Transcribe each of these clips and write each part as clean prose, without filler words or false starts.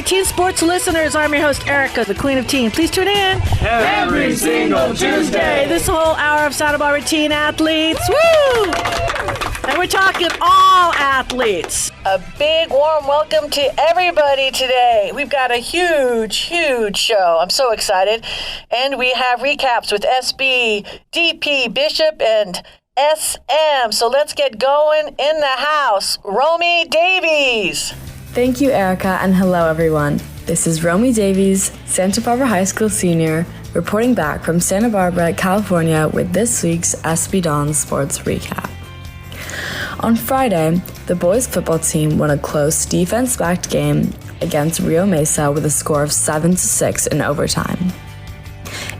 Teen Sports listeners, I'm your host, Erica, the Queen of Teen. Please tune in every single Tuesday. This whole hour of Santa Barbara teen athletes. Woo! And we're talking all athletes. A big warm welcome to everybody today. We've got a huge show. I'm so excited. And we have recaps with SB, DP, Bishop, and SM. So let's get going in the house. Romy Davies. Thank you, Erica, and hello, everyone. This is Romy Davies, Santa Barbara High School senior, reporting back from Santa Barbara, California, with this week's SB Dawn Sports Recap. On Friday, the boys' football team won a close defense-backed game against Rio Mesa with a score of 7-6 in overtime.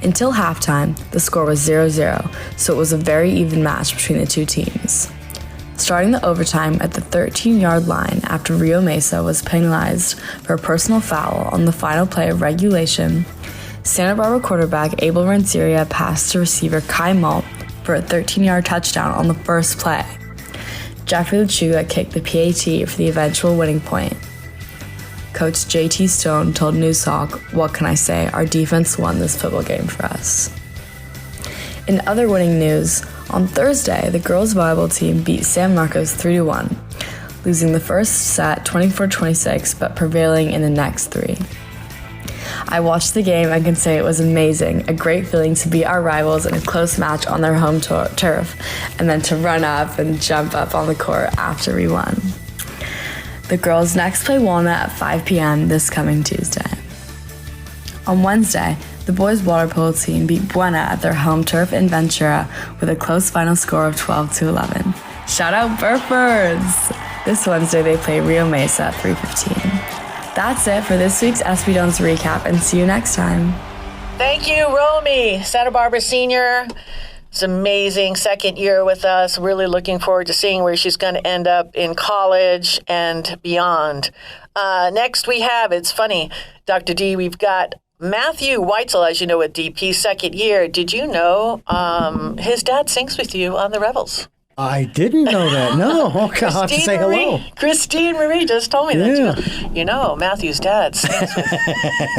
Until halftime, the score was 0-0, so it was a very even match between the two teams. Starting the overtime at the 13-yard line after Rio Mesa was penalized for a personal foul on the final play of regulation, Santa Barbara quarterback Abel Renteria passed to receiver Kai Malt for a 13-yard touchdown on the first play. Jeffrey Lechuga kicked the PAT for the eventual winning point. Coach JT Stone told Newshawk, "What can I say? Our defense won this football game for us." In other winning news, on Thursday, the girls' volleyball team beat San Marcos 3-1, losing the first set 24-26, but prevailing in the next three. I watched the game and can say it was amazing, a great feeling to beat our rivals in a close match on their home turf, and then to run up and jump up on the court after we won. The girls next play Walnut at 5 p.m. this coming Tuesday. On Wednesday, the boys' water polo team beat Buena at their home turf in Ventura with a close final score of 12-11. Shout out Burfers! This Wednesday they play Rio Mesa at 3:15. That's it for this week's SB Dawn's recap, and see you next time. Thank you, Romy. Santa Barbara senior. It's amazing. Second year with us. Really looking forward to seeing where she's going to end up in college and beyond. Next we have, it's funny, Dr. D, we've got Matthew Weitzel, as you know, at DP, second year. Did you know his dad sings with you on the Rebels? I didn't know that. No. Okay, I'll have to say hello. Christine Marie just told me that. You know, Matthew's dad sings with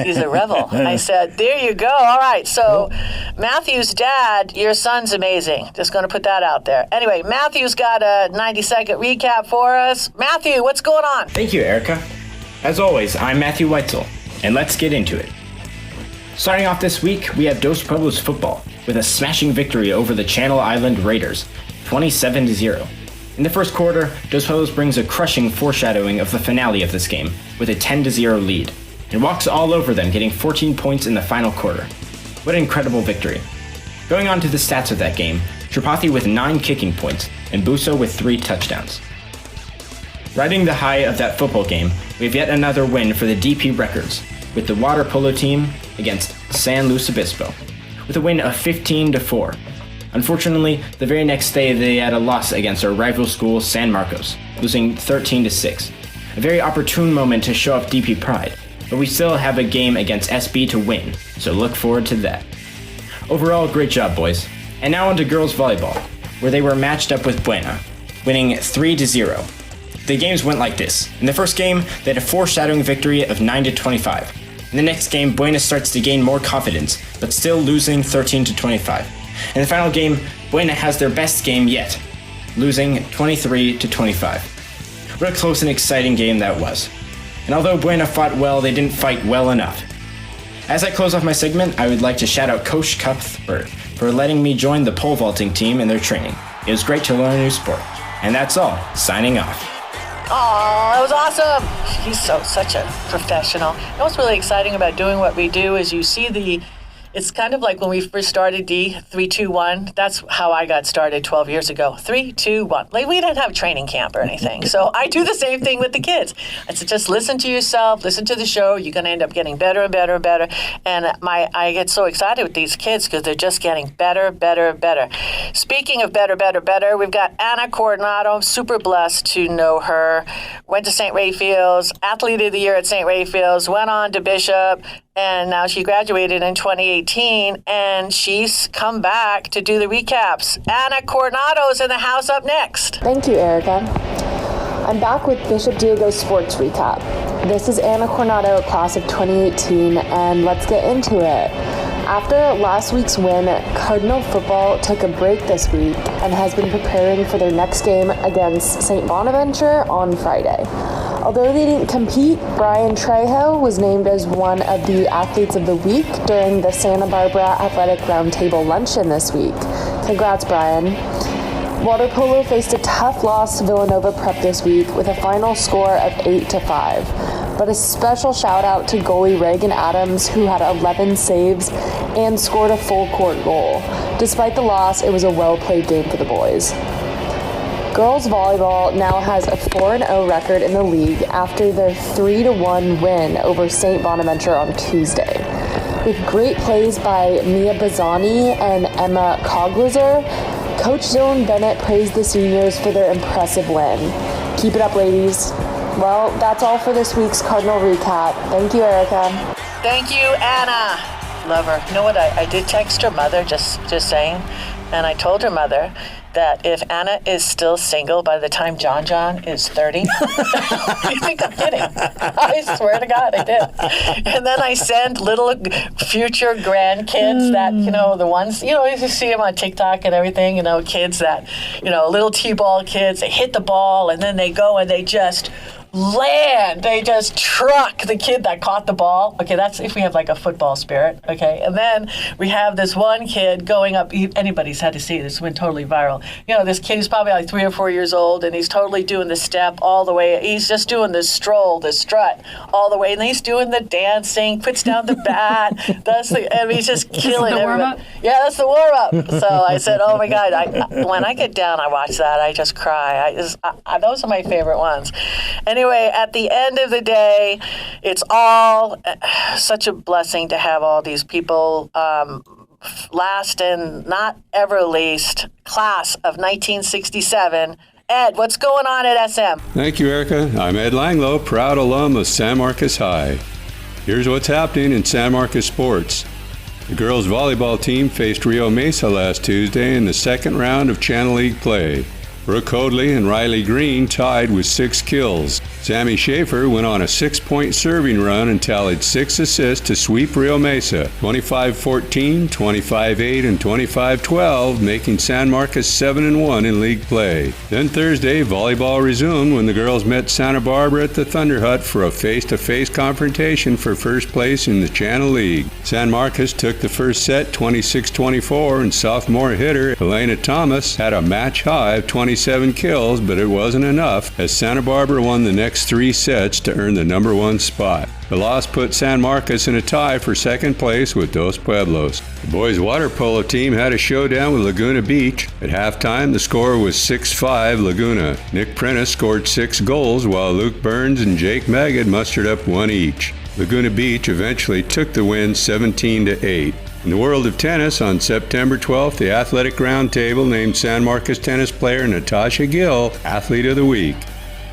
he's a Rebel. I said, there you go. All right. So Matthew's dad, your son's amazing. Just going to put that out there. Anyway, Matthew's got a 90-second recap for us. Matthew, what's going on? Thank you, Erica. As always, I'm Matthew Weitzel, and let's get into it. Starting off this week, we have Dos Pueblos football with a smashing victory over the Channel Island Raiders, 27-0. In the first quarter, Dos Pueblos brings a crushing foreshadowing of the finale of this game with a 10-0 lead, and walks all over them, getting 14 points in the final quarter. What an incredible victory. Going on to the stats of that game, Tripathi with 9 kicking points, and Buso with 3 touchdowns. Riding the high of that football game, we have yet another win for the DP Records, with the water polo team against San Luis Obispo, with a win of 15-4. Unfortunately, the very next day they had a loss against our rival school, San Marcos, losing 13-6. A very opportune moment to show off DP pride, but we still have a game against SB to win, so look forward to that. Overall, great job, boys. And now on to girls volleyball, where they were matched up with Buena, winning 3-0. The games went like this. In the first game, they had a foreshadowing victory of 9-25. In the next game, Buena starts to gain more confidence, but still losing 13-25. In the final game, Buena has their best game yet, losing 23-25. What a close and exciting game that was. And although Buena fought well, they didn't fight well enough. As I close off my segment, I would like to shout out Coach Cuthbert for letting me join the pole vaulting team in their training. It was great to learn a new sport. And that's all. Signing off. Oh, that was awesome. He's such a professional. You know what's really exciting about doing what we do is you see it's kind of like when we first started 3, 2, 1. That's how I got started 12 years ago. 3, 2, 1. Like, we didn't have training camp or anything. So I do the same thing with the kids. It's just listen to yourself, listen to the show. You're going to end up getting better and better and better. And I get so excited with these kids because they're just getting better, better, better. Speaking of better, better, better, we've got Anna Coronado. Super blessed to know her. Went to St. Raphael's, Athlete of the Year at St. Raphael's, went on to Bishop, And now she graduated in 2018, and she's come back to do the recaps. Anna Coronado's in the house up next. Thank you, Erica. I'm back with Bishop Diego's sports recap. This is Anna Coronado, class of 2018, and let's get into it. After last week's win, Cardinal football took a break this week and has been preparing for their next game against St. Bonaventure on Friday. Although they didn't compete, Brian Trejo was named as one of the athletes of the week during the Santa Barbara Athletic Roundtable luncheon this week. Congrats, Brian. Water polo faced a tough loss to Villanova Prep this week with a final score of 8-5. But a special shout out to goalie Reagan Adams, who had 11 saves and scored a full court goal. Despite the loss, it was a well-played game for the boys. Girls volleyball now has a 4-0 record in the league after their 3-1 win over St. Bonaventure on Tuesday. With great plays by Mia Bazzani and Emma Coglizer, Coach Dylan Bennett praised the seniors for their impressive win. Keep it up, ladies. Well, that's all for this week's Cardinal recap. Thank you, Erica. Thank you, Anna. Love her. You know what? I did text her mother, just saying, and I told her mother that if Anna is still single by the time John is 30, you think I'm kidding? I swear to God, I did. And then I send little future grandkids that, the ones, you see them on TikTok and everything, kids that, little T-ball kids, they hit the ball and then they go and they just land. They just truck the kid that caught the ball. Okay, that's if we have like a football spirit. Okay, and then we have this one kid going up. Anybody's had to see this. Went totally viral. This kid is probably like 3 or 4 years old, and he's totally doing the step all the way. He's just doing the stroll, the strut all the way, and he's doing the dancing. Puts down the bat. He's just killing everybody. Yeah, that's the warm up. So I said, oh my God, when I get down, I watch that. I just cry. Those are my favorite ones. Anyway, at the end of the day, it's all such a blessing to have all these people. Last and not ever least, class of 1967. Ed, what's going on at SM? Thank you, Erica. I'm Ed Langlo, proud alum of San Marcos High. Here's what's happening in San Marcos sports. The girls' volleyball team faced Rio Mesa last Tuesday in the second round of Channel League play. Brooke Hoadley and Riley Green tied with 6 kills. Sammy Schaefer went on a 6-point serving run and tallied 6 assists to sweep Rio Mesa, 25-14, 25-8, and 25-12, making San Marcos 7-1 in league play. Then Thursday, volleyball resumed when the girls met Santa Barbara at the Thunder Hut for a face-to-face confrontation for first place in the Channel League. San Marcos took the first set 26-24, and sophomore hitter Elena Thomas had a match-high of 27 kills, but it wasn't enough as Santa Barbara won the next 3 sets to earn the number 1 spot. The loss put San Marcos in a tie for second place with Dos Pueblos. The boys' water polo team had a showdown with Laguna Beach. At halftime, the score was 6-5 Laguna. Nick Prentice scored 6 goals, while Luke Burns and Jake Magid mustered up 1 each. Laguna Beach eventually took the win 17-8. In the world of tennis, on September 12th, the Athletic Roundtable named San Marcos tennis player Natasha Gill Athlete of the Week.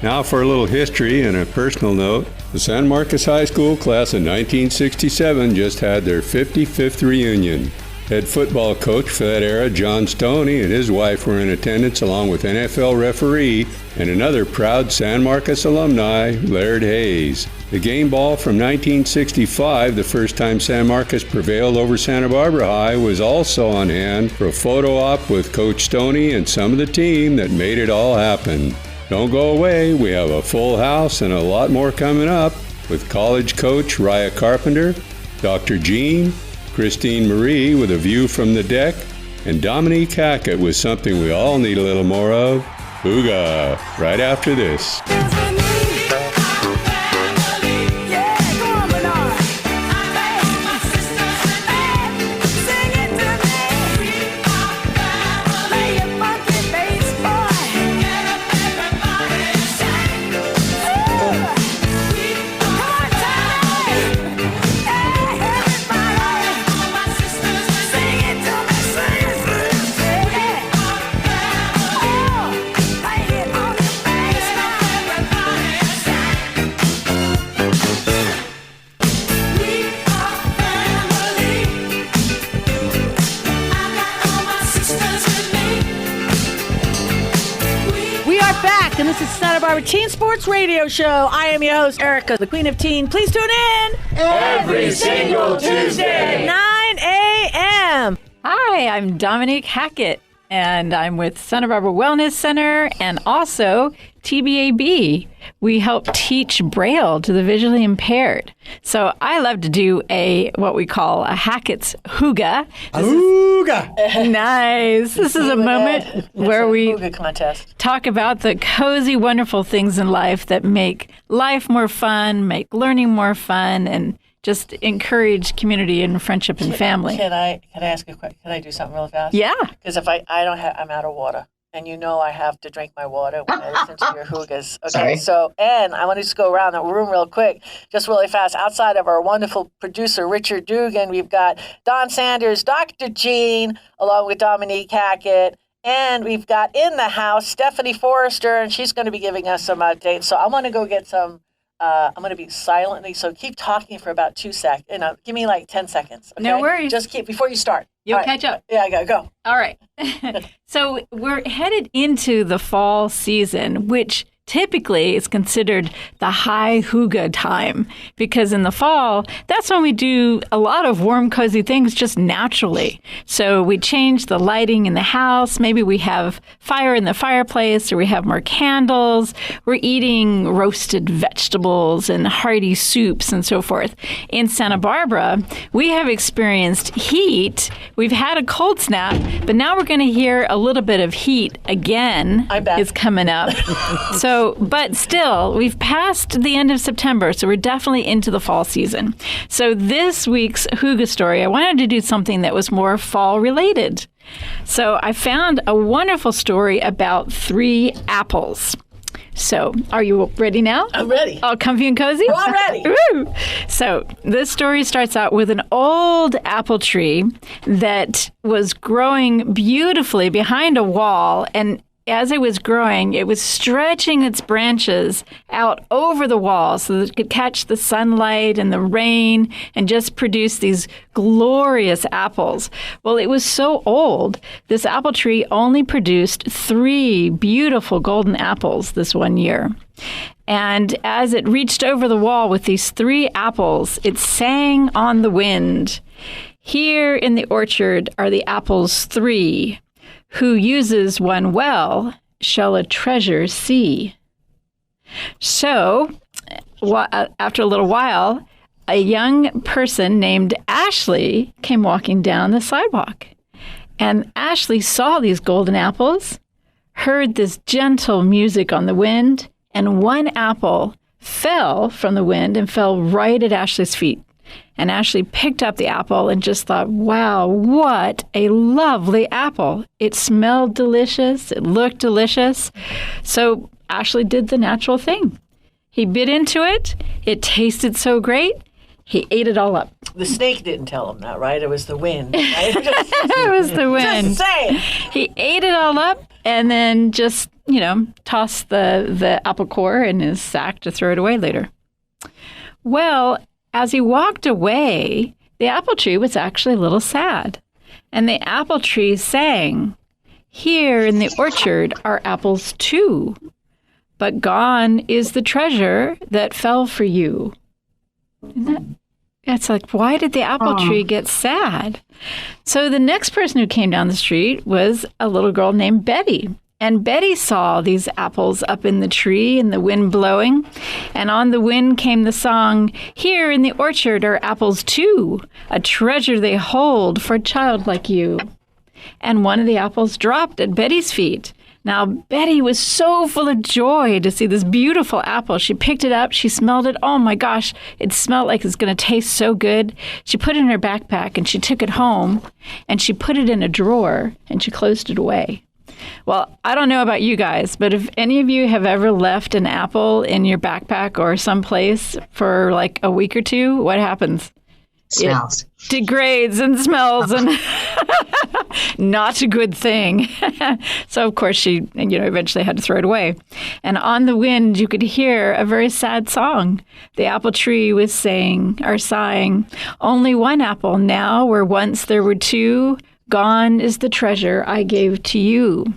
Now for a little history and a personal note. The San Marcos High School class of 1967 just had their 55th reunion. Head football coach for that era, John Stoney, and his wife were in attendance along with NFL referee and another proud San Marcos alumni, Laird Hayes. The game ball from 1965, the first time San Marcos prevailed over Santa Barbara High, was also on hand for a photo op with Coach Stoney and some of the team that made it all happen. Don't go away, we have a full house and a lot more coming up with college coach Raya Carpenter, Dr. Jean, Christine Marie with a view from the deck, and Dominique Hackett with something we all need a little more of, Booga, right after this. and this is Santa Barbara Teen Sports Radio Show. I am your host, Erica, the Queen of Teen. Please tune in Every single Tuesday. 9 a.m. Hi, I'm Dominiqie Hackett, and I'm with Santa Barbara Wellness Center and also TBAB. We help teach Braille to the visually impaired. So I love to do what we call a Hackett's Hygge. Nice. This is a moment where we Hygge contest. talk about the cozy, wonderful things in life that make life more fun, make learning more fun, and just encourage community and friendship and family. Can I ask a question? Can I do something real fast? Yeah. Because if I don't have, I'm out of water. And you know I have to drink my water when I listen to your hygges. Okay, so, and I want to just go around the room real quick, just really fast. Outside of our wonderful producer, Richard Dugan, we've got Don Sanders, Dr. Jean, along with Dominique Hackett. And we've got in the house Stephanie Forrester, and she's going to be giving us some updates. So I'm going to go get some. I'm going to be silently, so keep talking for about 2 seconds. Give me like 10 seconds. Okay? No worries. Just keep, before you start. You'll catch up. Yeah, I got to go. All right. So we're headed into the fall season, which typically is considered the high hygge time, because in the fall, that's when we do a lot of warm, cozy things just naturally. So we change the lighting in the house. Maybe we have fire in the fireplace, or we have more candles. We're eating roasted vegetables and hearty soups and so forth. In Santa Barbara, we have experienced heat. We've had a cold snap, but now we're going to hear a little bit of heat again. I bet. Is coming up. But still, we've passed the end of September, so we're definitely into the fall season. So this week's hygge story, I wanted to do something that was more fall related. So I found a wonderful story about 3 apples. So are you ready now? I'm ready. All comfy and cozy? We're all ready. Woo! So this story starts out with an old apple tree that was growing beautifully behind a wall, and as it was growing, it was stretching its branches out over the wall so that it could catch the sunlight and the rain and just produce these glorious apples. Well, it was so old, this apple tree only produced 3 beautiful golden apples this one year. And as it reached over the wall with these 3 apples, it sang on the wind. Here in the orchard are the apples 3. Who uses one well shall a treasure see. So, after a little while, a young person named Ashley came walking down the sidewalk. And Ashley saw these golden apples, heard this gentle music on the wind, and one apple fell from the wind and fell right at Ashley's feet. And Ashley picked up the apple and just thought, wow, what a lovely apple. It smelled delicious. It looked delicious. So Ashley did the natural thing. He bit into it. It tasted so great. He ate it all up. The snake didn't tell him that, right? It was the wind. Right? It was the wind. Just saying. He ate it all up and then just, tossed the apple core in his sack to throw it away later. Well, as he walked away, the apple tree was actually a little sad. And the apple tree sang, "Here in the orchard are apples too, but gone is the treasure that fell for you." It's like, why did the apple tree get sad? So the next person who came down the street was a little girl named Betty. And Betty saw these apples up in the tree and the wind blowing. And on the wind came the song, "Here in the orchard are apples too, a treasure they hold for a child like you." And one of the apples dropped at Betty's feet. Now, Betty was so full of joy to see this beautiful apple. She picked it up. She smelled it. Oh, my gosh. It smelled like it's going to taste so good. She put it in her backpack, and she took it home, and she put it in a drawer, and she closed it away. Well, I don't know about you guys, but if any of you have ever left an apple in your backpack or someplace for like a week or 2, what happens? Smells. It degrades and smells, and not a good thing. So, of course, she eventually had to throw it away. And on the wind, you could hear a very sad song. The apple tree was saying, or sighing, "Only one apple now, where once there were 2. Gone is the treasure I gave to you."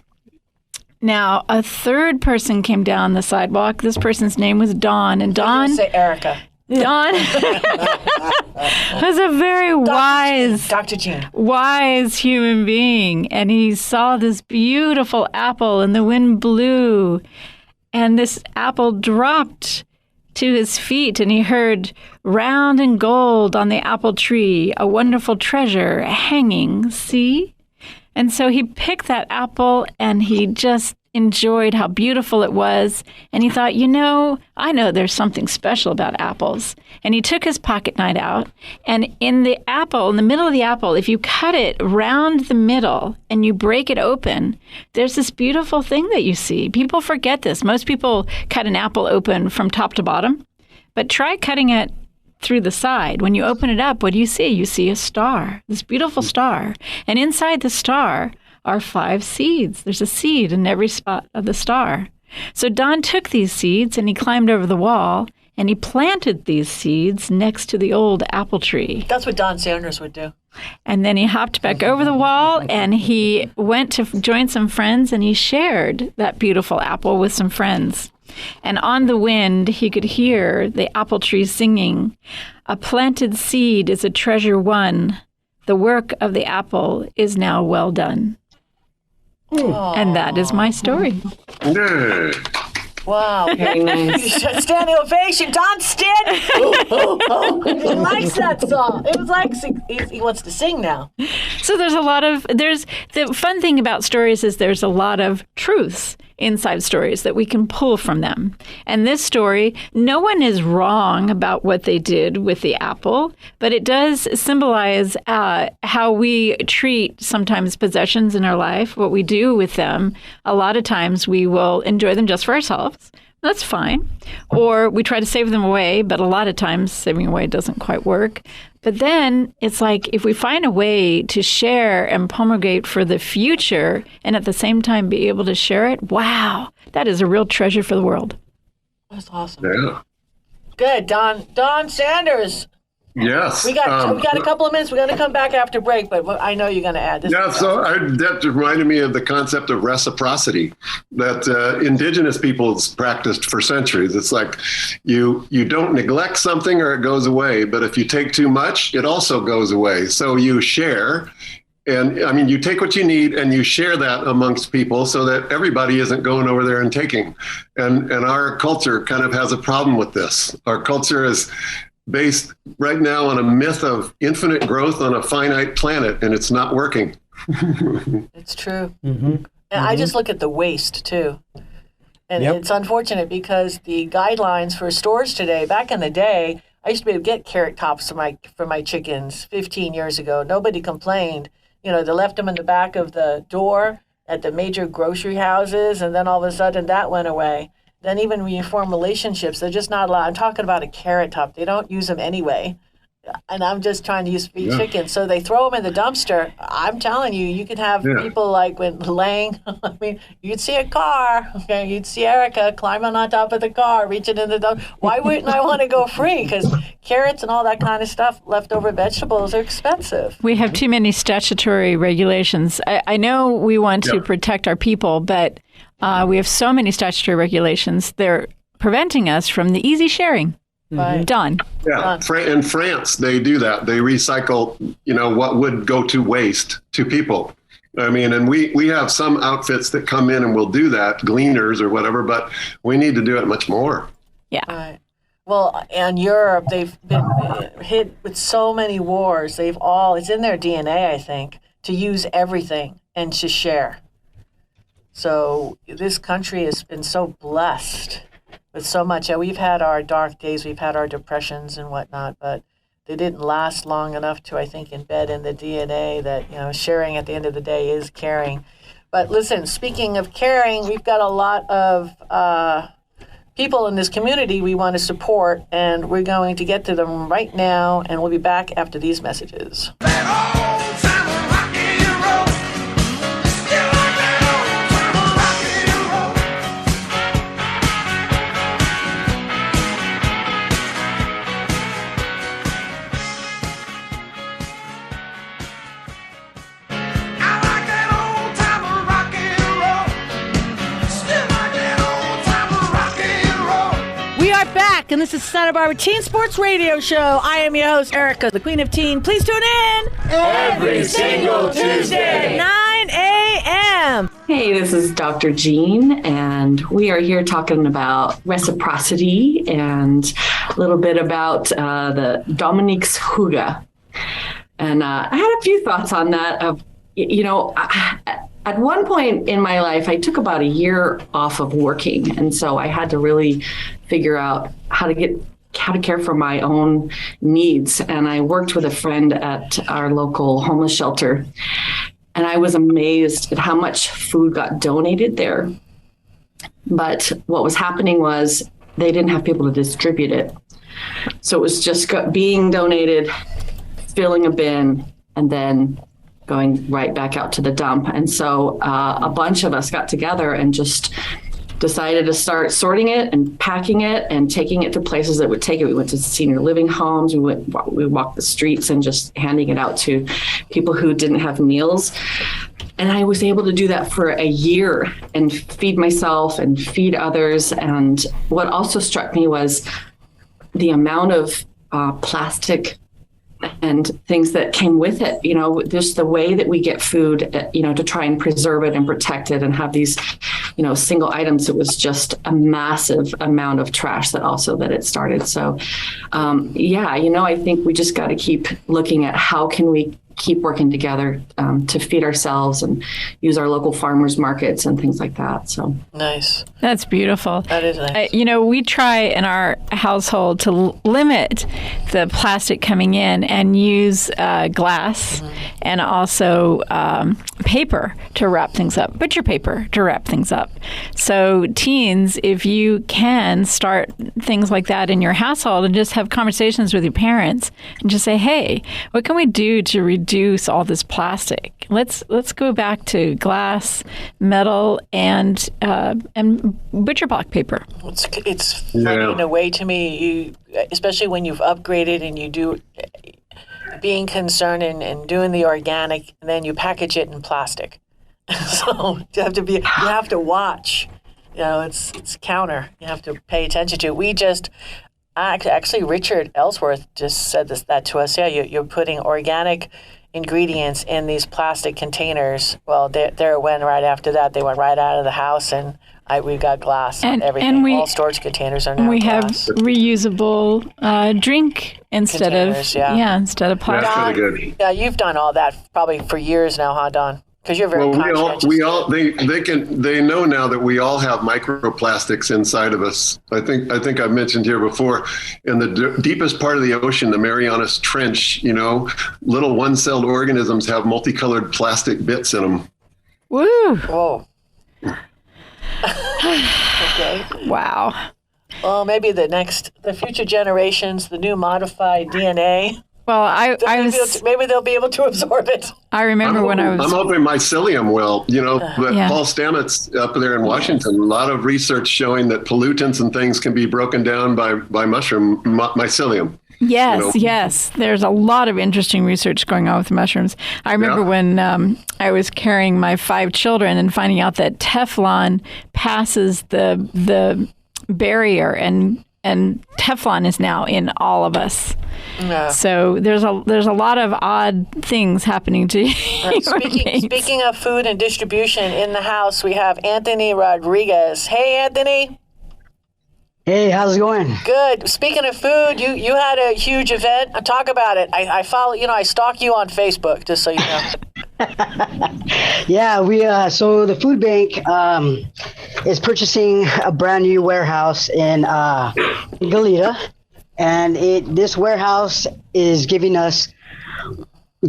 Now, a third person came down the sidewalk. This person's name was Dawn. And Dawn... Say Erica. Dawn was a very wise human being. And he saw this beautiful apple and the wind blew. And this apple dropped to his feet, and he heard round and gold on the apple tree, a wonderful treasure hanging, see? And so he picked that apple, and he just enjoyed how beautiful it was. And he thought, I know there's something special about apples. And he took his pocket knife out, and in the middle of the apple, if you cut it round the middle and you break it open, there's this beautiful thing that you see. People forget this. Most people cut an apple open from top to bottom, but try cutting it through the side. When you open it up, what do you see? You see a star, this beautiful star. And inside the star are 5 seeds. There's a seed in every spot of the star. So Don took these seeds and he climbed over the wall and he planted these seeds next to the old apple tree. That's what Don Sanders would do. And then he hopped back over the wall and he went to join some friends and he shared that beautiful apple with some friends. And on the wind, he could hear the apple tree singing, "A planted seed is a treasure won. The work of the apple is now well done." And that is my story. Wow. Very nice. Standing ovation. Don Stanton. He likes that song. It was like he wants to sing now. So the fun thing about stories is there's a lot of truths inside stories that we can pull from them. And this story, no one is wrong about what they did with the apple, but it does symbolize how we treat sometimes possessions in our life, what we do with them. A lot of times we will enjoy them just for ourselves. That's fine. Or we try to save them away, but a lot of times saving away doesn't quite work. But then it's like if we find a way to share and promulgate for the future and at the same time be able to share it, wow, that is a real treasure for the world. That's awesome. Yeah. Good. Don Sanders. Yes. We got a couple of minutes. We're going to come back after break, but I know you're going to add this. Yeah, that reminded me of the concept of reciprocity that indigenous peoples practiced for centuries. It's like you don't neglect something or it goes away, but if you take too much, it also goes away. So you share. And I mean, you take what you need and you share that amongst people so that everybody isn't going over there and taking. And our culture kind of has a problem with this. Our culture is based right now on a myth of infinite growth on a finite planet, and it's not working. It's true. And I just look at the waste, too. And it's unfortunate because the guidelines for stores today, back in the day, I used to be able to get carrot tops for my chickens 15 years ago. Nobody complained. They left them in the back of the door at the major grocery houses, and then all of a sudden that went away. Then even when you form relationships, they're just not allowed. I'm talking about a carrot top. They don't use them anyway. And I'm just trying to use feed chickens. So they throw them in the dumpster. I'm telling you, you can have people like when you'd see a car. Okay, you'd see Erica climbing on top of the car, reaching in the dumpster. Why wouldn't I want to go free? Because carrots and all that kind of stuff, leftover vegetables, are expensive. We have too many statutory regulations. I know we want to protect our people, but we have so many statutory regulations. They're preventing us from the easy sharing. Right. Done. Yeah. In France, they do that. They recycle, what would go to waste to people. I mean, and we have some outfits that come in and will do that, gleaners or whatever, but we need to do it much more. Yeah. Right. Well, in Europe, they've been hit with so many wars. It's in their DNA, I think, to use everything and to share. So this country has been so blessed with so much. We've had our dark days, we've had our depressions and whatnot, but they didn't last long enough to, I think, embed in the DNA that, sharing at the end of the day is caring. But listen, speaking of caring, we've got a lot of people in this community we want to support, and we're going to get to them right now, and we'll be back after these messages. and this is Santa Barbara Teen Sports Radio Show. I am your host, Erica, the Queen of Teen. Please tune in every single Tuesday, 9 a.m. Hey, this is Dr. Jean, and we are here talking about reciprocity and a little bit about the Dominiquie Hackett. And I had a few thoughts on that. At one point in my life, I took about a year off of working. And so I had to really figure out how to care for my own needs. And I worked with a friend at our local homeless shelter. And I was amazed at how much food got donated there. But what was happening was they didn't have people to distribute it. So it was just being donated, filling a bin, and then going right back out to the dump. And so a bunch of us got together and just decided to start sorting it and packing it and taking it to places that would take it. We went to senior living homes. We walked the streets and just handing it out to people who didn't have meals. And I was able to do that for a year and feed myself and feed others. And what also struck me was the amount of plastic and things that came with it, just the way that we get food, to try and preserve it and protect it and have these, single items. It was just a massive amount of trash that it started. So, I think we just got to keep looking at how can we keep working together to feed ourselves and use our local farmers markets and things like that. So nice. That's beautiful. That is nice. We try in our household to limit the plastic coming in and use glass and also paper to wrap things up, butcher paper to wrap things up. So teens, if you can start things like that in your household and just have conversations with your parents and just say, hey, what can we do to reduce all this plastic? Let's go back to glass, metal, and butcher block paper. It's funny in a way to me, especially when you've upgraded and you do being concerned and doing the organic, and then you package it in plastic. So you have to watch. It's counter. You have to pay attention to. Actually, Richard Ellsworth just said that to us. Yeah, you're putting organic ingredients in these plastic containers. Well, there went right after that. They went right out of the house, and we've got glass and everything. All storage containers are now we glass. Have reusable drink instead of plastic. That's really good. Yeah, you've done all that probably for years now, huh, Don? Because you're very conscientious. They know now that we all have microplastics inside of us. I think I've mentioned here before, in the deepest part of the ocean, the Marianas Trench, little one-celled organisms have multicolored plastic bits in them. Woo! Whoa. Okay. Wow. Well, maybe the future generations, the new modified DNA. Well, maybe they'll be able to absorb it. I remember I'm hoping mycelium will. Paul Stamets up there in Washington, a lot of research showing that pollutants and things can be broken down by mushroom mycelium. Yes, yes. There's a lot of interesting research going on with mushrooms. I remember when I was carrying my 5 children and finding out that Teflon passes the barrier, and Teflon is now in all of us. Yeah. So there's a lot of odd things happening to Speaking of food and distribution, in the house we have Anthony Rodriguez. Hey, Anthony. Hey, how's it going? Good. Speaking of food, you had a huge event. Talk about it. I follow. I stalk you on Facebook, just so you know. Yeah, so the food bank is purchasing a brand new warehouse in Goleta, and this warehouse is giving us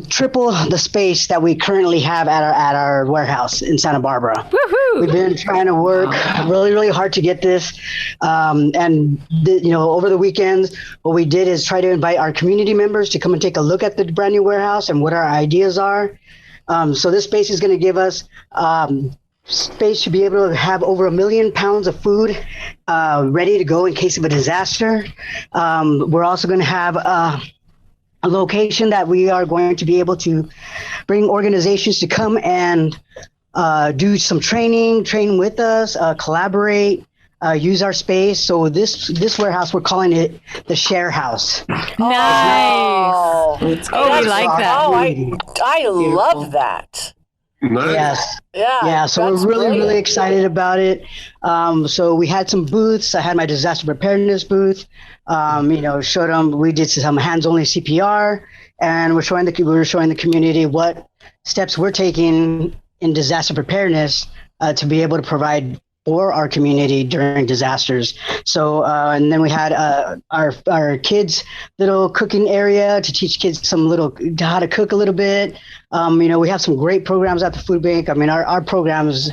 triple the space that we currently have at our warehouse in Santa Barbara. Woohoo! We've been trying to work really, really hard to get this. Over the weekends, what we did is try to invite our community members to come and take a look at the brand new warehouse and what our ideas are. So this space is going to give us space to be able to have over 1 million pounds of food ready to go in case of a disaster. We're also going to have a location that we are going to be able to bring organizations to come and do some train with us, collaborate, use our space. So this warehouse, we're calling it the Share House. Nice. Oh, we like that. Oh, I love that. Nice. Yes. Yeah. So we're really excited about it. So we had some booths. I had my disaster preparedness booth. Showed them. We did some hands-only CPR, and we're showing the community what steps we're taking in disaster preparedness to be able to provide for our community during disasters. So, and then we had our kids' little cooking area to teach kids how to cook a little bit. We have some great programs at the food bank. I mean, our programs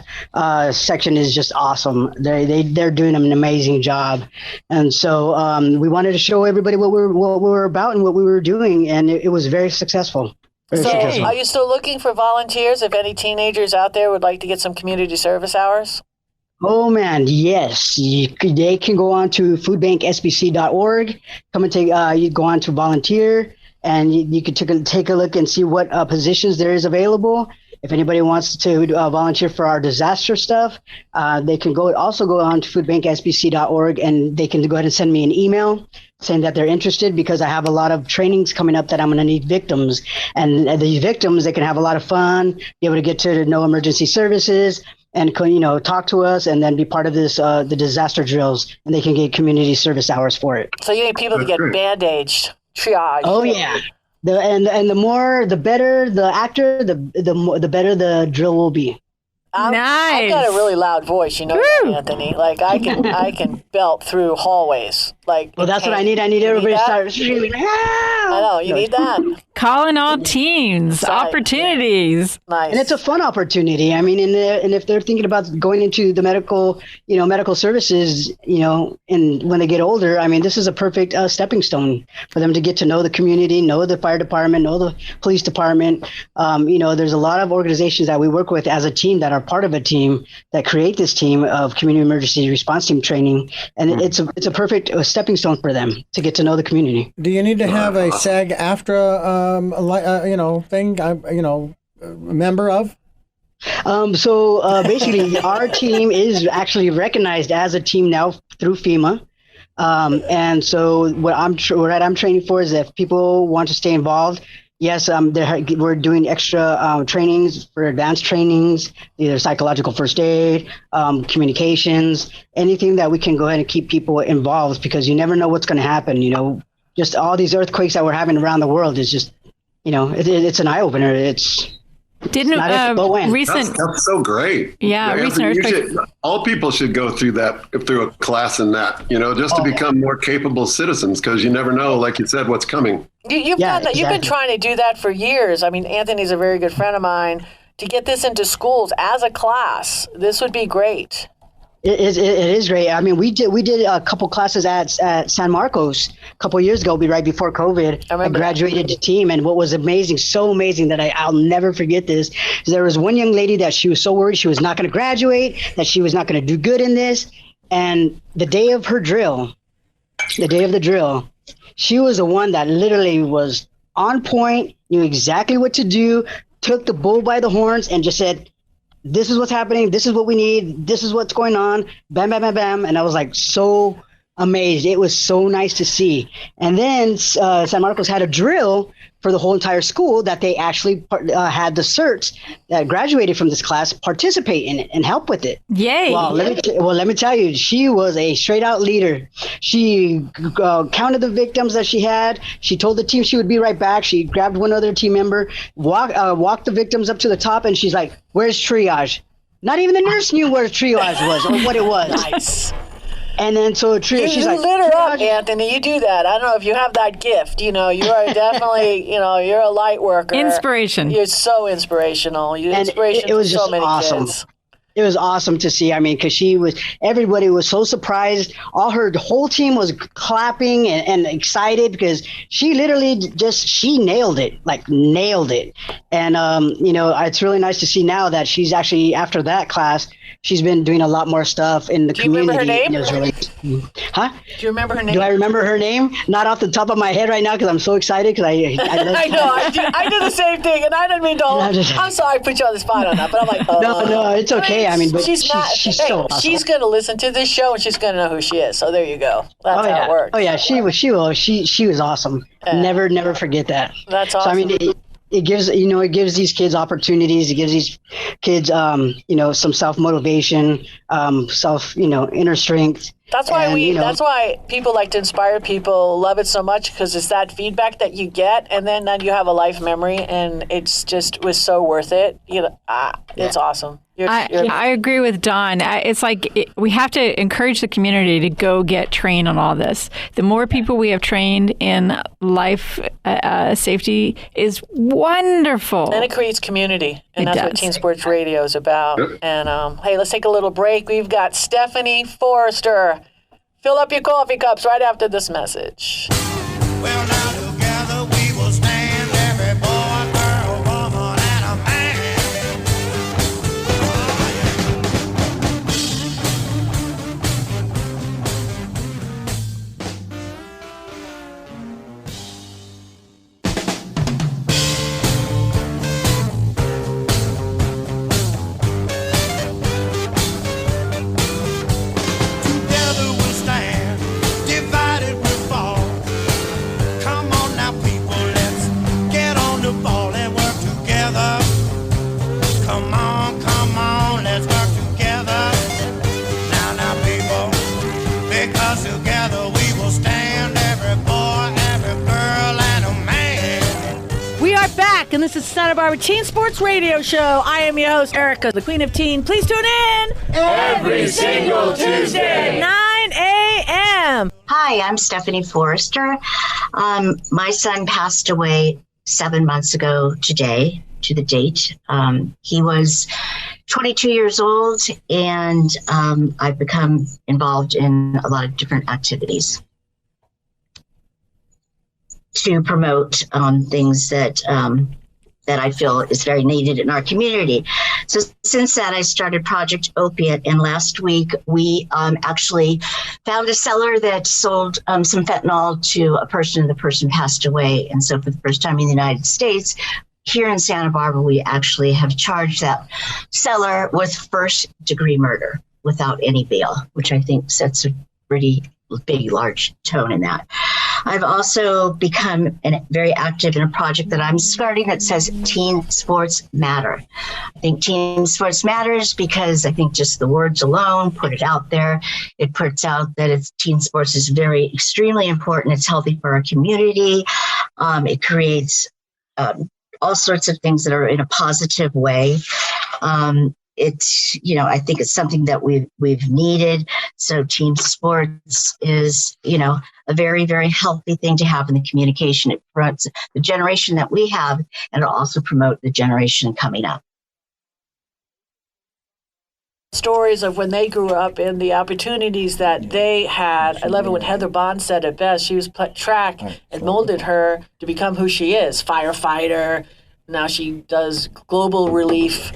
section is just awesome. They're doing an amazing job. And so we wanted to show everybody what we were about and what we were doing. And it was very successful. Are you still looking for volunteers? If any teenagers out there would like to get some community service hours? Oh man, yes. They can go on to foodbanksbc.org. Come and you go on to volunteer, and you can take a look and see what positions there is available. If anybody wants to volunteer for our disaster stuff, they can also go on to foodbanksbc.org, and they can go ahead and send me an email saying that they're interested, because I have a lot of trainings coming up that I'm going to need victims. And the victims, they can have a lot of fun, be able to get to know emergency services, and talk to us, and then be part of this the disaster drills, and they can get community service hours for it. So you need people to get bandaged, triage. Oh yeah, the better the actor, the better the drill will be. Nice. I've got a really loud voice, that, Anthony. Like I can belt through hallways. Well, that's what I need. I need everybody to start screaming. I know you need that. Calling all teens, opportunities. Yeah. Nice. And it's a fun opportunity. I mean, and if they're thinking about going into the medical services, and when they get older, I mean, this is a perfect stepping stone for them to get to know the community, know the fire department, know the police department. There's a lot of organizations that we work with as a team that are part of a team that create this team of community emergency response team training, and it's a perfect stepping stone for them to get to know the community. Do you need to have a SAG-AFTRA thing? A member of? So basically, our team is actually recognized as a team now through FEMA. And so what I'm training for is if people want to stay involved. Yes, we're doing extra trainings for advanced trainings, either psychological first aid, communications, anything that we can go ahead and keep people involved, because you never know what's going to happen. Just all these earthquakes that we're having around the world is just, it's an eye opener. It's recent. That's so great. Yeah, recent earthquake. All people should go through a class in that, just to become more capable citizens, because you never know, like you said, what's coming. You've been trying to do that for years. I mean, Anthony's a very good friend of mine. To get this into schools as a class, this would be great. It is great. I mean, we did a couple classes at San Marcos a couple of years ago, right before COVID. I graduated the team, and what was so amazing that I'll never forget this, is there was one young lady that she was so worried she was not going to graduate, that she was not going to do good in this, and the day of the drill, she was the one that literally was on point, knew exactly what to do, took the bull by the horns, and just said, this is what's happening. This is what we need. This is what's going on. Bam, bam, bam, bam. And I was like so amazed. It was so nice to see. And then San Marcos had a drill for the whole entire school that they actually had the certs that graduated from this class participate in it and help with it. Yay. Well, let me tell you, she was a straight out leader. She counted the victims that she had. She told the team she would be right back. She grabbed one other team member, walked the victims up to the top, and she's like, where's triage? Not even the nurse knew where triage was or what it was. Nice. And then so she's like, lit her up, Anthony. You do that. I don't know if you have that gift. You are definitely, you're a light worker. Inspiration. You're so inspirational. You're inspiration it was to just so many awesome. kids. It was awesome to see. I mean, because everybody was so surprised. The whole team was clapping and excited, because she literally she nailed it. And, it's really nice to see now that she's actually, after that class, she's been doing a lot more stuff in the community. Do you remember her name? Huh? Do you remember her name? Do I remember her name? Not off the top of my head right now because I'm so excited because I love I know. I do the same thing, and I didn't mean to. I'm sorry I put you on the spot on that, but I'm like, oh. No, it's okay. I mean, but she's so awesome. She's going to listen to this show, and she's going to know who she is. So there you go. That's how it works. Oh yeah, she was awesome. Never forget that. That's awesome. So I mean, it gives these kids opportunities. It gives these kids some self-motivation, inner strength. That's why that's why people like to inspire people, love it so much, because it's that feedback that you get, and then you have a life memory, and it's just was so worth it. It's awesome. I agree with Don. It's like we have to encourage the community to go get trained on all this. The more people we have trained in life safety is wonderful. And it creates community. And that's what Teen Sports Radio is about. And hey, let's take a little break. We've got Stephanie Forrester. Fill up your coffee cups right after this message. Well, now together we will stand, every boy, girl, woman, and a man. Together we'll stand, divided we'll fall. Come on now, people, let's get on the ball and work together. Come on, let's work together. Now, people, because together we will stand, every boy, every girl, and a man. We are back, and this is Santa Barbara Teen Sports Radio Show. I am your host, Erica, the Queen of Teen. Please tune in Every single Tuesday. 9 a.m. Hi, I'm Stephanie Forrester. My son passed away 7 months ago today, to the date. He was 22 years old, and I've become involved in a lot of different activities to promote things that I feel is very needed in our community. So since that, I started Project Opiate, and last week we actually found a seller that sold some fentanyl to a person, and the person passed away. And so for the first time in the United States, here in Santa Barbara, we actually have charged that seller with first-degree murder without any bail, which I think sets a pretty big, large tone in that. I've also become very active in a project that I'm starting that says Teen Sports Matter. I think Teen Sports matters because I think just the words alone, put it out there. It puts out that teen sports is extremely important. It's healthy for our community. It creates all sorts of things that are in a positive way. I think it's something that we've needed. So team sports is, a very, very healthy thing to have in the communication. It promotes the generation that we have, and it'll also promote the generation coming up. Stories of when they grew up and the opportunities that they had. I love it when Heather Bond said it best. She was track and molded her to become who she is, firefighter. Now she does global relief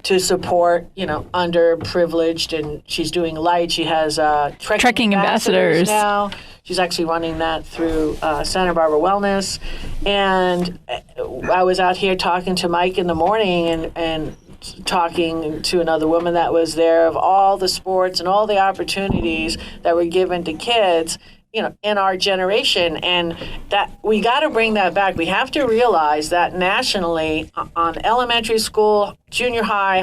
to support, underprivileged, and she's doing light. She has trekking ambassadors now. She's actually running that through Santa Barbara Wellness. And I was out here talking to Mike in the morning and talking to another woman that was there of all the sports and all the opportunities that were given to kids, in our generation, and that we got to bring that back. We have to realize that nationally, on elementary school, junior high,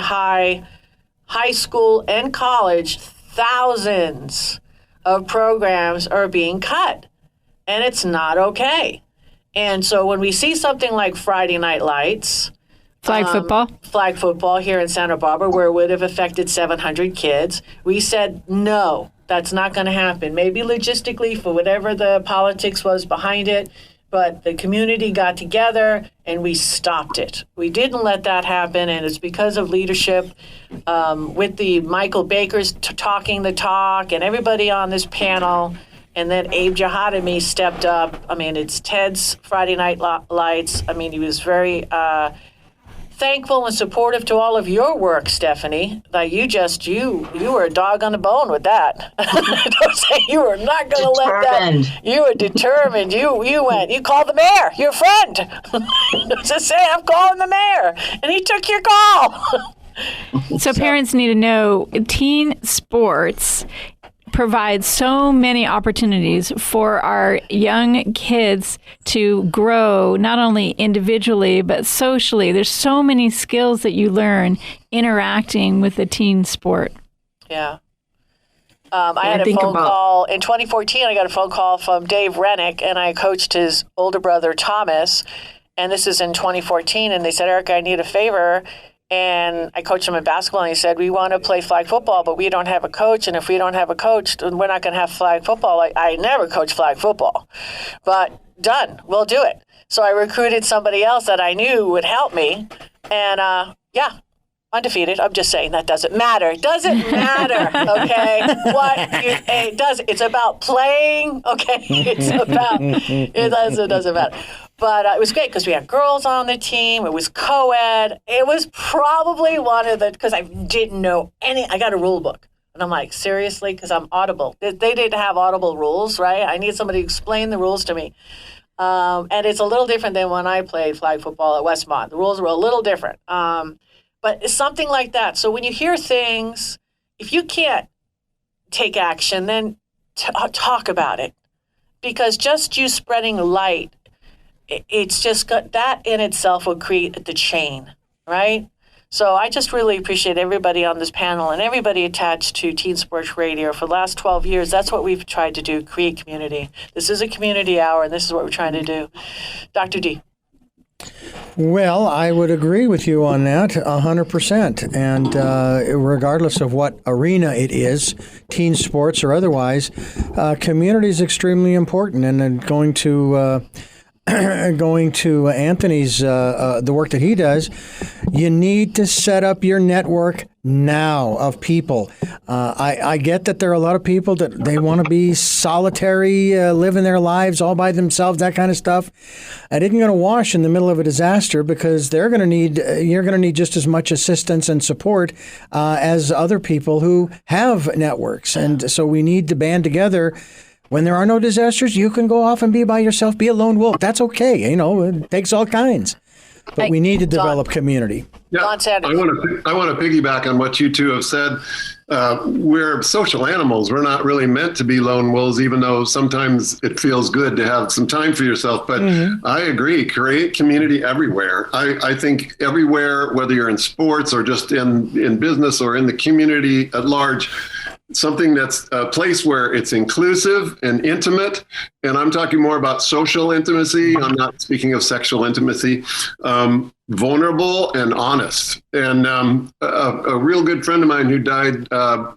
high school, and college, thousands of programs are being cut, and it's not okay. And so when we see something like Friday Night Lights, flag football here in Santa Barbara, where it would have affected 700 kids, we said no. That's not going to happen. Maybe logistically for whatever the politics was behind it, but the community got together and we stopped it. We didn't let that happen, and it's because of leadership with the Michael Bakers talking the talk and everybody on this panel. And then Abe Jahadami stepped up. I mean, it's Ted's Friday Night Lights. I mean, he was very thankful and supportive to all of your work, Stephanie. That you were a dog on the bone with that. Don't say you were not going to let that. You were determined. You called the mayor, your friend. Just say, I'm calling the mayor. And he took your call. So parents need to know teen sports provides so many opportunities for our young kids to grow, not only individually, but socially. There's so many skills that you learn interacting with a teen sport. Yeah. I had a phone call in 2014. I got a phone call from Dave Rennick, and I coached his older brother, Thomas. And this is in 2014. And they said, Erica, I need a favor. And I coached him in basketball, and he said, we want to play flag football, but we don't have a coach. And if we don't have a coach, then we're not going to have flag football. I never coached flag football. But done. We'll do it. So I recruited somebody else that I knew would help me. And, undefeated. I'm just saying that doesn't matter. It doesn't matter, okay? It does. It's about playing, okay? It doesn't matter. But it was great because we had girls on the team. It was co-ed. It was probably one of because I didn't know I got a rule book. And I'm like, seriously? Because I'm Audible. They didn't have Audible rules, right? I need somebody to explain the rules to me. And it's a little different than when I played flag football at Westmont. The rules were a little different. But it's something like that. So when you hear things, if you can't take action, then talk about it. Because just you spreading light, it's just that in itself will create the chain, right? So I just really appreciate everybody on this panel and everybody attached to Teen Sports Radio for the last 12 years. That's what we've tried to do, create community. This is a community hour, and this is what we're trying to do. Dr. D. Well, I would agree with you on that 100%. And regardless of what arena it is, teen sports or otherwise, community is extremely important. And then going to Anthony's, the work that he does, you need to set up your network now of people. I get that there are a lot of people that they want to be solitary, living their lives all by themselves, that kind of stuff. It isn't going to wash in the middle of a disaster because you're going to need just as much assistance and support as other people who have networks. And so we need to band together. When there are no disasters, you can go off and be by yourself, be a lone wolf. That's okay. It takes all kinds. But we need to develop community. Yeah, I want to piggyback on what you two have said. We're social animals. We're not really meant to be lone wolves, even though sometimes it feels good to have some time for yourself. But I agree. Create community everywhere. I think everywhere, whether you're in sports or just in business or in the community at large, something that's a place where it's inclusive and intimate. And I'm talking more about social intimacy. I'm not speaking of sexual intimacy. Vulnerable and honest. And a real good friend of mine who died,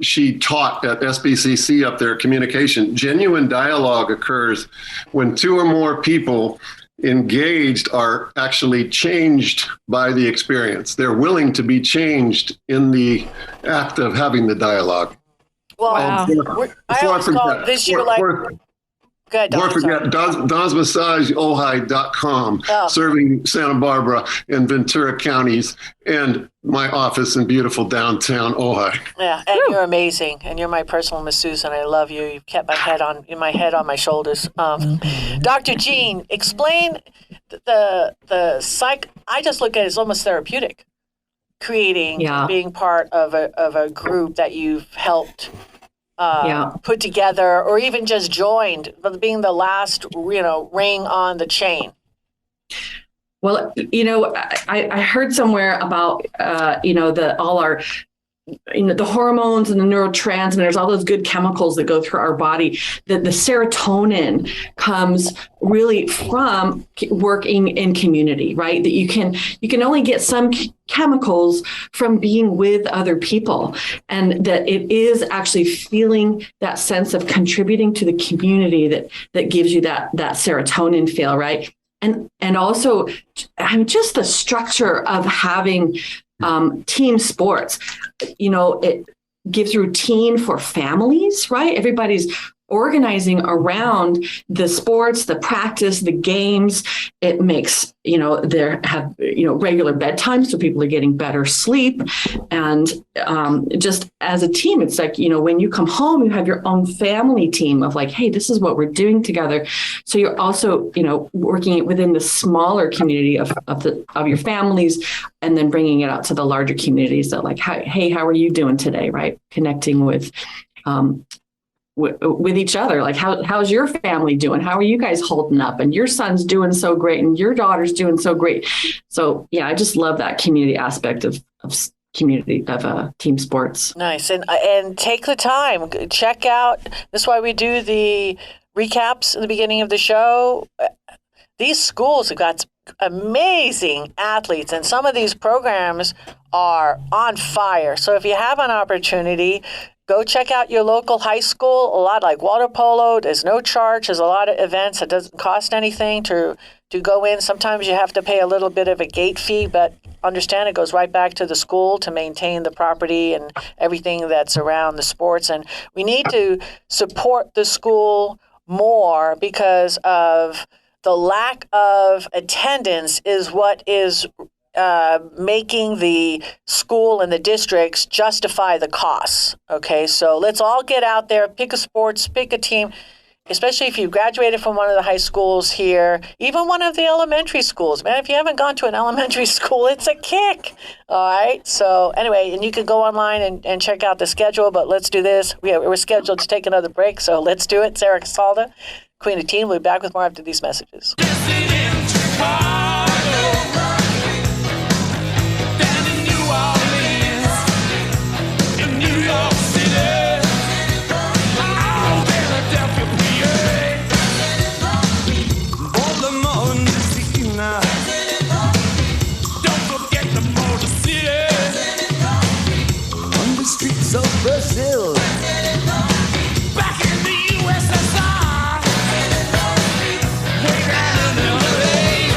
she taught at SBCC up there, communication. Genuine dialogue occurs when two or more people engaged are actually changed by the experience. They're willing to be changed in the act of having the dialogue. Well, wow. I always call this year Don't forget DonsMassageOhio.com, serving Santa Barbara and Ventura counties, and my office in beautiful downtown Ojai. Yeah, and you're amazing, and you're my personal masseuse, and I love you. You've kept my head on my shoulders. Dr. Jean, explain the psych. I just look at it as almost therapeutic. Being part of a group that you've helped put together, or even just joined, but being the last ring on the chain. Well, I heard somewhere about all our the hormones and the neurotransmitters, all those good chemicals that go through our body, the serotonin comes really from working in community, right? That you can only get some chemicals from being with other people, and that it is actually feeling that sense of contributing to the community that gives you that serotonin feel, right? And also, just the structure of having team sports, it gives routine for families, right? Everybody's organizing around the sports, the practice, the games. It makes, there have, regular bedtime, so people are getting better sleep. And just as a team, it's like, when you come home, you have your own family team of like, hey, this is what we're doing together. So you're also, working within the smaller community of your families, and then bringing it out to the larger communities that like, hey, how are you doing today? Right. Connecting with each other. Like, how's your family doing? How are you guys holding up? And your son's doing so great, and your daughter's doing so great. So yeah, I just love that community aspect of team sports. Nice. And take the time, check out, that's why we do the recaps in the beginning of the show. These schools have got amazing athletes, and some of these programs are on fire. So if you have an opportunity, go check out your local high school. A lot like water polo, there's no charge. There's a lot of events. It doesn't cost anything to go in. Sometimes you have to pay a little bit of a gate fee, but understand it goes right back to the school to maintain the property and everything that's around the sports. And we need to support the school more because of the lack of attendance is what is making the school and the districts justify the costs. Okay, so let's all get out there, pick a sports, pick a team, especially if you graduated from one of the high schools here, even one of the elementary schools. Man, if you haven't gone to an elementary school, it's a kick. All right, so anyway, and you can go online and check out the schedule, but let's do this. We're scheduled to take another break, so let's do it. Sarah Casalda, Queen of Teen. We'll be back with more after these messages. Streets of Brazil, back in the USSR, way down in LA,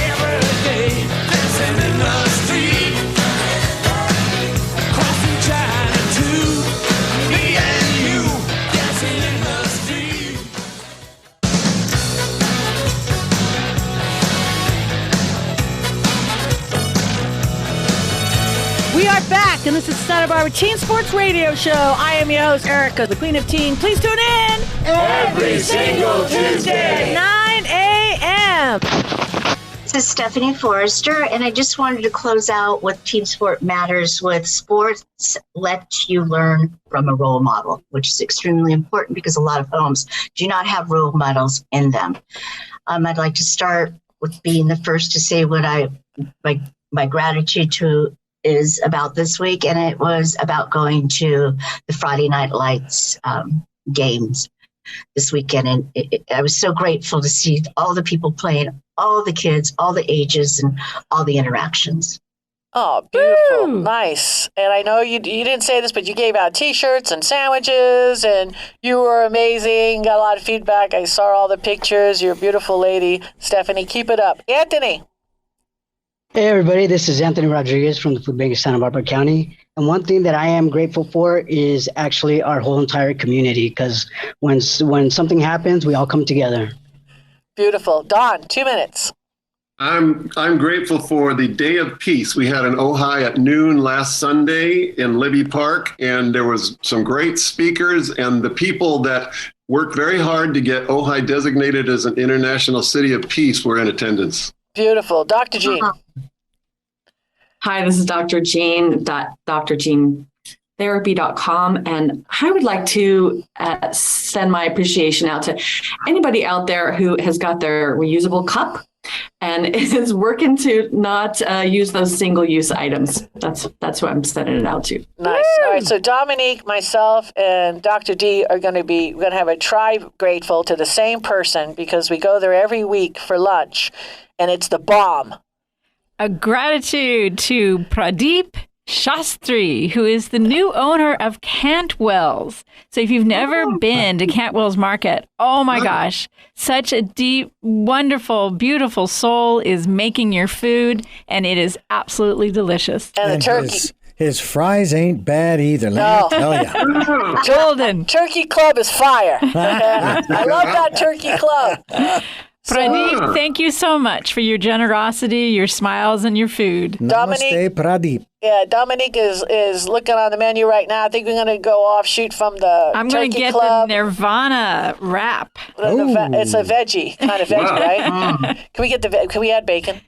every day, dancing in the street, crossing China too, me and you, dancing in the street. We are back, and this is Santa Barbara Teen Sports Radio Show. I am your host, Erica, the Queen of Teen. Please tune in Every single Tuesday. 9 a.m. This is Stephanie Forrester, and I just wanted to close out with Team Sport Matters with sports let you learn from a role model, which is extremely important because a lot of homes do not have role models in them. I'd like to start with being the first to say what my gratitude to is about this week, and it was about going to the Friday Night Lights games this weekend, and I was so grateful to see all the people playing, all the kids, all the ages, and all the interactions. Oh, beautiful. Woo! Nice. And I know you didn't say this, but you gave out T-shirts and sandwiches, and you were amazing. Got a lot of feedback. I saw all the pictures. You're a beautiful lady. Stephanie, keep it up. Anthony. Hey everybody, this is Anthony Rodriguez from the Food Bank of Santa Barbara County. And one thing that I am grateful for is actually our whole entire community, because when something happens, we all come together. Beautiful. Don, 2 minutes. I'm grateful for the Day of Peace. We had an Ojai at noon last Sunday in Libby Park, and there was some great speakers, and the people that worked very hard to get Ojai designated as an international city of peace were in attendance. Beautiful. Dr. Jean. Hi, this is Dr. Jean, drjeantherapy.com. And I would like to send my appreciation out to anybody out there who has got their reusable cup and is working to not use those single-use items. That's who I'm sending it out to. Nice. Woo! All right, so Dominique, myself, and Dr. D we're going to have a tribe grateful to the same person because we go there every week for lunch, and it's the bomb. A gratitude to Pradeep Shastri, who is the new owner of Cantwell's. So if you've never been to Cantwell's Market, oh my gosh, such a deep, wonderful, beautiful soul is making your food, and it is absolutely delicious. And the turkey. His fries ain't bad either, let me tell you. Golden. Turkey Club is fire. I love that Turkey Club. Pradeep, thank you so much for your generosity, your smiles, and your food. Namaste, Pradeep. Yeah, Dominique is looking on the menu right now. I think we're going to go offshoot from the I'm going to get Club. the Nirvana wrap. It's a veggie, kind of veggie, right? Can we add bacon?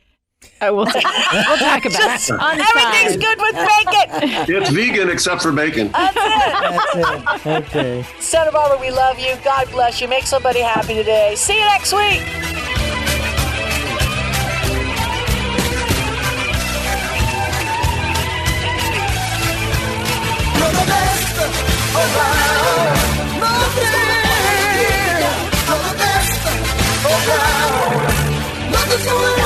We'll talk about it. On the Everything's side. good with bacon. It's vegan except for bacon. That's it. That's it. Okay. Santa Barbara, we love you. God bless you. Make somebody happy today. See you next week. You're the best around. You're the best around. Nothing's going